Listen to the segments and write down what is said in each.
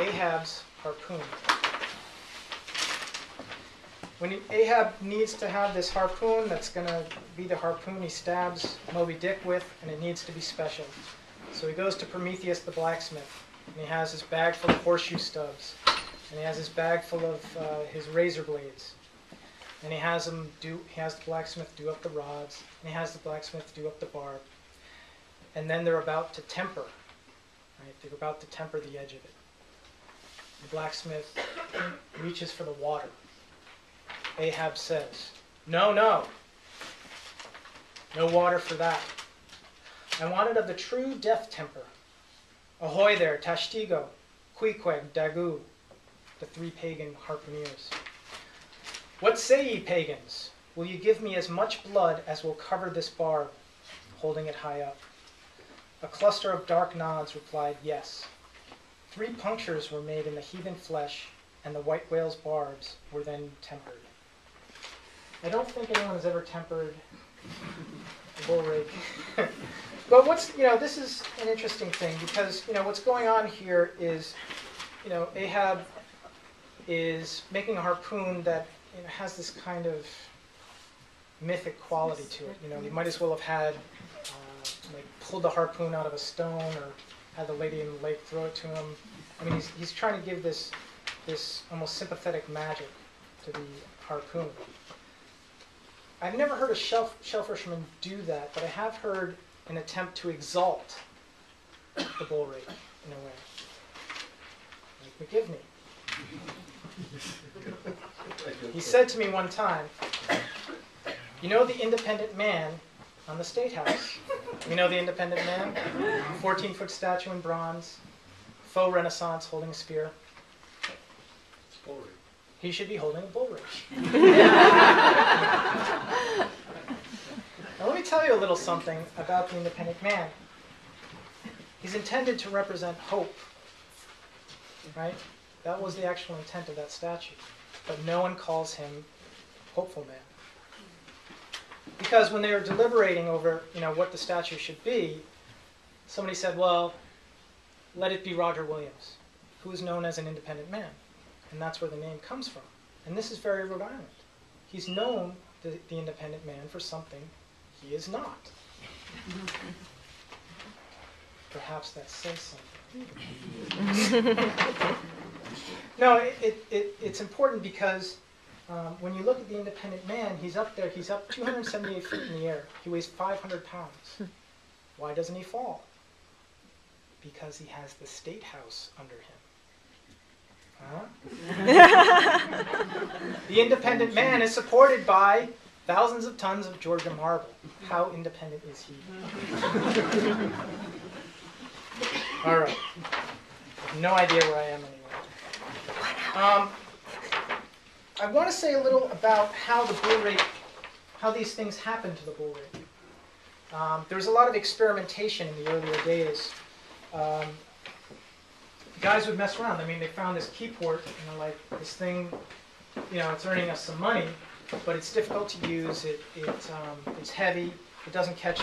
Ahab's harpoon. When Ahab needs to have this harpoon that's going to be the harpoon he stabs Moby Dick with, and it needs to be special. So he goes to Prometheus the blacksmith, and he has his bag full of horseshoe stubs, and he has his bag full of his razor blades, and he has the blacksmith do up the rods, and he has the blacksmith do up the barb, and then they're about to temper, right? They're about to temper the edge of it. The blacksmith reaches for the water. Ahab says, "No, no. No water for that. I want it of the true death temper. Ahoy there, Tashtigo, Queequeg, Dagu," the three pagan harpooneers. "What say ye, pagans? Will you give me as much blood as will cover this barb?" Holding it high up. A cluster of dark nods replied, "Yes." 3 punctures were made in the heathen flesh, and the white whale's barbs were then tempered. I don't think anyone has ever tempered a bull rake. But this is an interesting thing, because, what's going on here is, Ahab is making a harpoon that has this kind of mythic quality to it. He might as well have had, pulled the harpoon out of a stone, or had the lady in the lake throw it to him. I mean, he's trying to give this almost sympathetic magic to the harpoon. I've never heard a shellfisherman do that, but I have heard an attempt to exalt the bull rake in a way. Like McGivney. He said to me one time, "You know the independent man on the State House? You know the independent man? 14-foot statue in bronze, faux Renaissance holding a spear. Bull rake. He should be holding a bull rake." Now let me tell you a little something about the independent man. He's intended to represent hope, right? That was the actual intent of that statue. But no one calls him hopeful man. Because when they were deliberating over, what the statue should be, somebody said, well, let it be Roger Williams, who is known as an independent man. And that's where the name comes from. And this is very Rhode Island. He's known, the independent man, for something he is not. Perhaps that says something. No, it's important because when you look at the independent man, he's up there. He's up 278 feet in the air. He weighs 500 pounds. Why doesn't he fall? Because he has the State House under him. The independent man is supported by thousands of tons of Georgia marble. How independent is he? All right. I have no idea where I am anymore. I want to say a little about how the bull rake, how these things happen to the bull rake. There was a lot of experimentation in the earlier days. Guys would mess around. I mean, they found this key port, this thing, it's earning us some money, but it's difficult to use. It's heavy. It doesn't catch,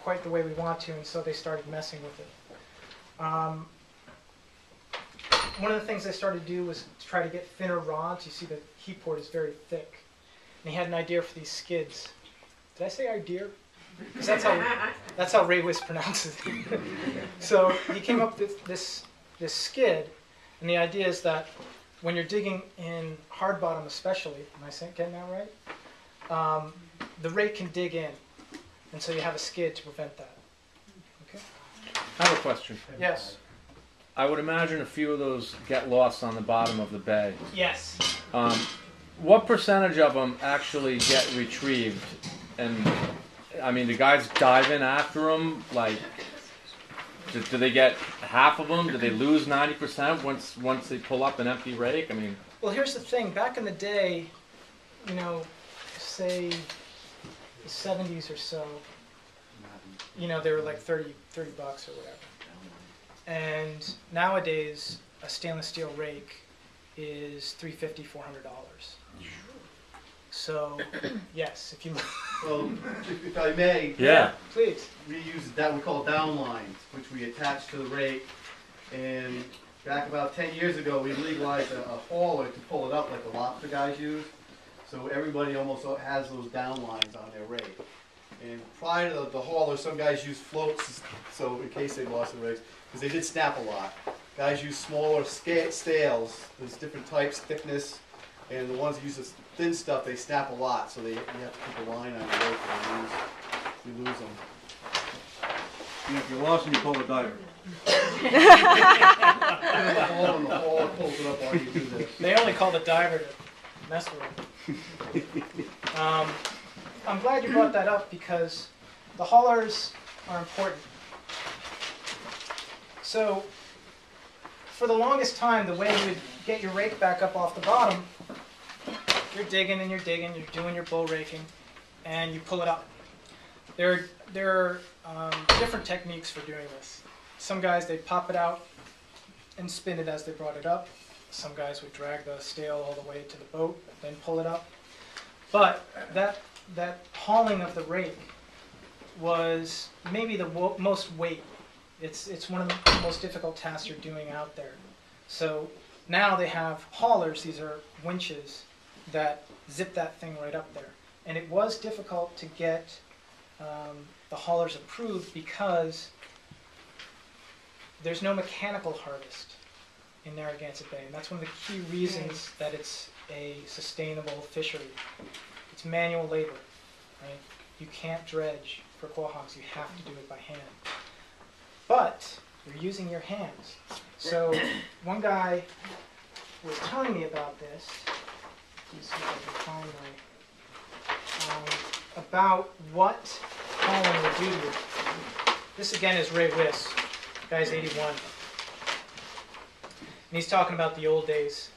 quite the way we want to, and so they started messing with it. One of the things they started to do was to try to get thinner rods. You see the key port is very thick. And he had an idea for these skids. Did I say idea? Because that's how Ray Wiss pronounces it. So he came up with this skid, and the idea is that when you're digging in hard bottom especially, am I getting that right? The rake can dig in, and so you have a skid to prevent that. Okay? I have a question. Yes. I would imagine a few of those get lost on the bottom of the bay. Yes. What percentage of them actually get retrieved? And I mean, the guys dive in after them. Like, do they get half of them? Do they lose 90% once they pull up an empty rake? I mean. Well, here's the thing. Back in the day, say the 70s or so, they were like $30 or whatever. And nowadays, a stainless steel rake is $350, $400. So, yes, if you... Well, if I may, yeah, please. We use that we call downlines, which we attach to the rake, and back about 10 years ago, we legalized a hauler to pull it up like the lobster guys use. So everybody almost has those down lines on their rig. And prior to the hauler, some guys use floats, so in case they lost their rigs, because they did snap a lot. Guys use smaller scales. There's different types, thickness, and the ones that use this thin stuff, they snap a lot, so you have to keep a line on your rig or you lose them. And if you're lost and you call a diver. The hauler pulls it up while you do this. They only call the diver to mess with them. I'm glad you brought that up because the haulers are important. So, for the longest time, the way you would get your rake back up off the bottom, you're digging and you're digging, you're doing your bull raking, and you pull it up. There are different techniques for doing this. Some guys, they'd pop it out and spin it as they brought it up. Some guys would drag the stale all the way to the boat, then pull it up. But that hauling of the rake was maybe the most weight. It's one of the most difficult tasks you're doing out there. So now they have haulers. These are winches that zip that thing right up there. And it was difficult to get the haulers approved because there's no mechanical harvest in Narragansett Bay. And that's one of the key reasons that it's a sustainable fishery. It's manual labor, right? You can't dredge for quahaugs. You have to do it by hand. But you're using your hands. So one guy was telling me about this. Let me see if I can find my, about what hauling would do to you. This again is Ray Wiss, guy's 81. And he's talking about the old days.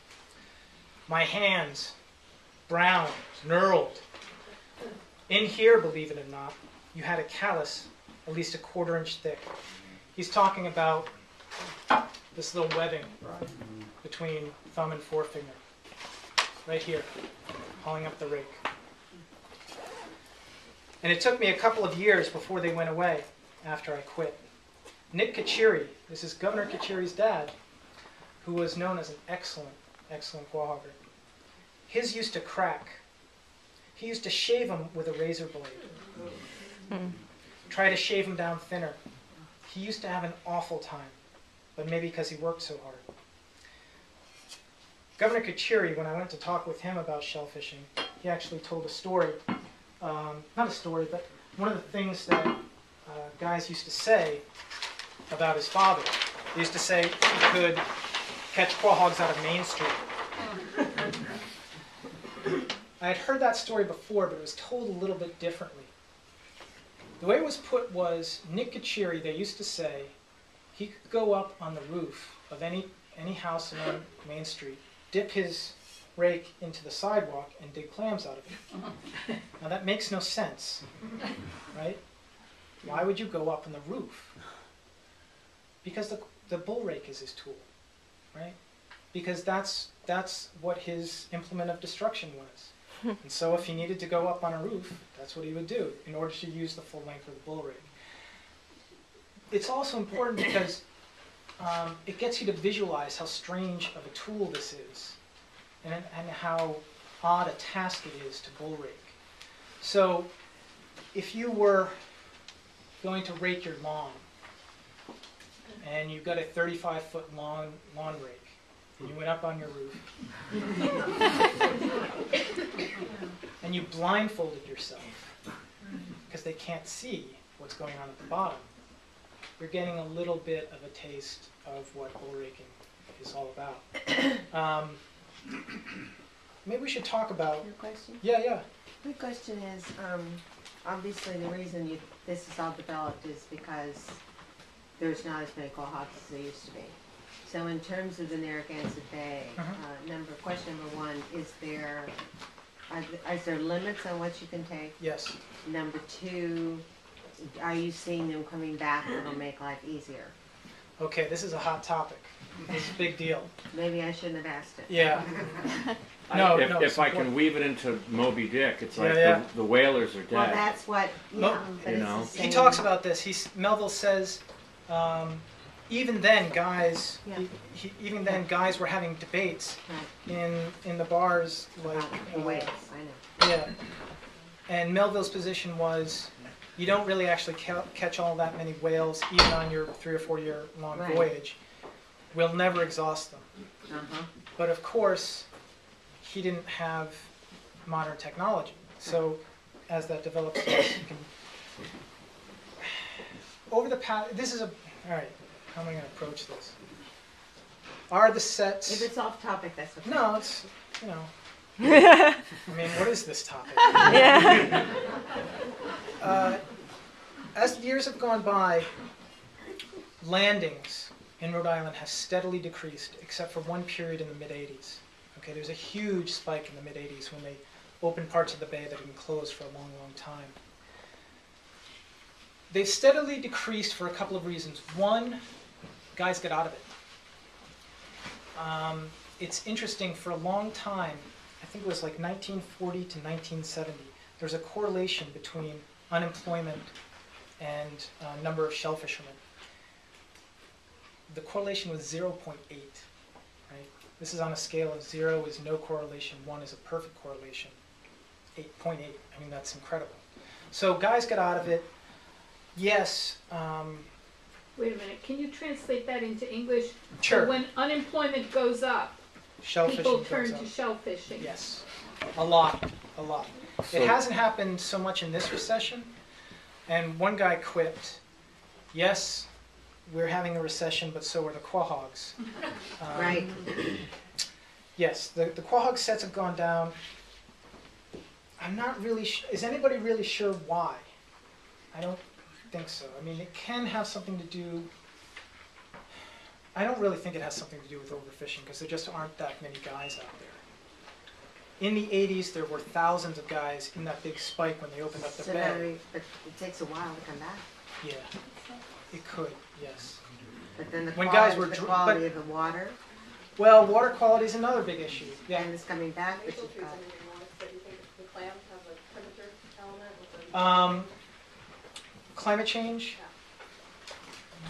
My hands, brown, knurled. In here, believe it or not, you had a callus at least a 1/4 inch thick. He's talking about this little webbing between thumb and forefinger. Right here, hauling up the rake. And it took me a couple of years before they went away after I quit. Nick Kachiri, this is Governor Kachiri's dad, who was known as an excellent quahogger. His used to crack. He used to shave them with a razor blade. Try to shave them down thinner. He used to have an awful time, but maybe because he worked so hard. Governor Kachiri, when I went to talk with him about shellfishing, he actually told a story. Not a story, but one of the things that guys used to say about his father. They used to say he could catch quahaugs out of Main Street. I had heard that story before, but it was told a little bit differently. The way it was put was, Nick Kachiri, they used to say, he could go up on the roof of any house on Main Street, dip his rake into the sidewalk, and dig clams out of it. Now that makes no sense, right? Why would you go up on the roof? Because the bull rake is his tool, right? Because that's what his implement of destruction was. And so if he needed to go up on a roof, that's what he would do in order to use the full length of the bull rake. It's also important because it gets you to visualize how strange of a tool this is and how odd a task it is to bull rake. So if you were going to rake your lawn and you've got a 35-foot long lawn rake, and you went up on your roof, and you blindfolded yourself because they can't see what's going on at the bottom, you're getting a little bit of a taste of what bull raking is all about. Maybe we should talk about... Your question? Yeah. My question is, obviously the reason this is all developed is because there's not as many quahaugs as there used to be. So in terms of the Narragansett Bay, question number one, is there limits on what you can take? Yes. Number two, are you seeing them coming back that'll make life easier? Okay, this is a hot topic. This is a big deal. Maybe I shouldn't have asked it. Yeah. If I can weave it into Moby Dick, it's like the whalers are dead. Well, that's what, but you know. it's the same. He talks about this. Melville says, even then, guys, Yeah. even then, guys were having debates Right. in the bars, like, About the whales, I know. yeah. And Melville's position was, you don't really actually catch all that many whales, even on your 3 or 4 year long Right. voyage. We'll never exhaust them. Uh-huh. But of course, he didn't have modern technology. So as that develops, yes, you can. Over the past, this is a, all right, how am I going to approach this? Are the sets. If it's off topic, that's okay. No, it's, you know. I mean, what is this topic? Yeah. As the years have gone by, landings in Rhode Island have steadily decreased, except for one period in the mid-'80s. Okay, there's a huge spike in the mid-'80s when they opened parts of the bay that had been closed for a long, long time. They've steadily decreased for a couple of reasons. One, guys get out of it. It's interesting, for a long time, I think it was like 1940 to 1970, there's a correlation between unemployment and number of shellfishermen. The correlation was 0.8, right? This is on a scale of 0 is no correlation, 1 is a perfect correlation. 8.8, I mean, that's incredible. So guys get out of it. Yes. Wait a minute, can you translate that into English? Sure. So when unemployment goes up, Shellfishing people goes turn up. to shellfishing. Yes, a lot, a lot. So- It hasn't happened so much in this recession, and one guy quipped, yes, we're having a recession, but so are the quahaugs. Right. Yes, the quahog sets have gone down. I'm not really is anybody really sure why? I don't think so. I mean, it can have something to do, I don't really think it has something to do with overfishing, because there just aren't that many guys out there. In the 80s, there were thousands of guys in that big spike when they opened up the So bay. now but it takes a while to come back. Yeah, it could, yes. But then the When quality, guys were the dr- quality but- of the water, Well, water quality is another big issue. Yeah. and it's coming back, but you've got, Climate change.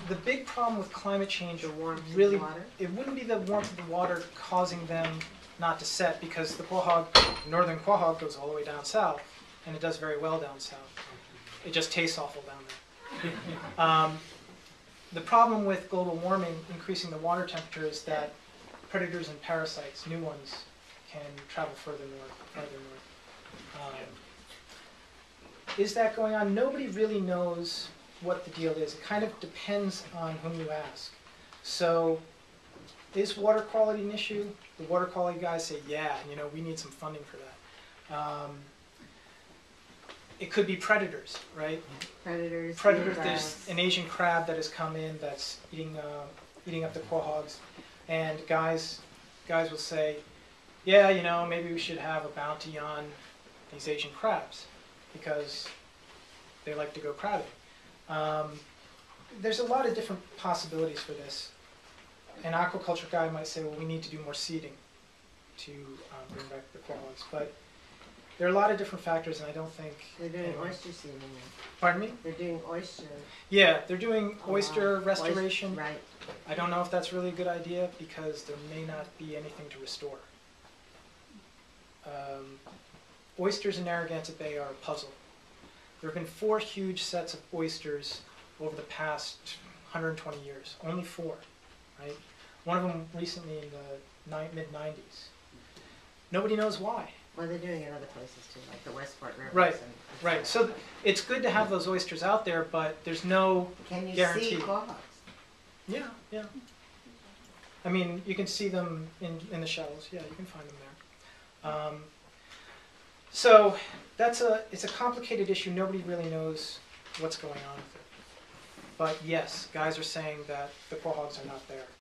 The big problem with climate change, the warmth of really, the water. it wouldn't be the warmth of the water causing them not to set, because the quahog, northern quahog, goes all the way down south, and it does very well down south. It just tastes awful down there. The problem with global warming, increasing the water temperature, is that predators and parasites, new ones, can travel further north. Is that going on? Nobody really knows what the deal is. It kind of depends on whom you ask. So, is water quality an issue? The water quality guys say, yeah, we need some funding for that. It could be predators, right? Predators. Predators. the, There's an Asian crab that has come in that's eating up the quahaugs, and guys will say, yeah, maybe we should have a bounty on these Asian crabs because they like to go crabbing. There's a lot of different possibilities for this. An aquaculture guy might say, well, we need to do more seeding to bring back the quahaugs, but there are a lot of different factors, and I don't think. They're doing oyster seeding. Pardon me? They're doing oyster. Yeah, they're doing oyster restoration. Right. I don't know if that's really a good idea because there may not be anything to restore. Oysters in Narragansett Bay are a puzzle. There have been 4 huge sets of oysters over the past 120 years. Only 4, right? One of them recently in the mid-90s. Nobody knows why. Well, they're doing it in other places too, like the Westport River. Right, right. So it's good to have those oysters out there, but there's no Can you guarantee. see quahaugs? Yeah, yeah. I mean, you can see them in the shallows. Yeah, you can find them there. So it's a complicated issue. Nobody really knows what's going on with it. But yes, guys are saying that the quahaugs are not there.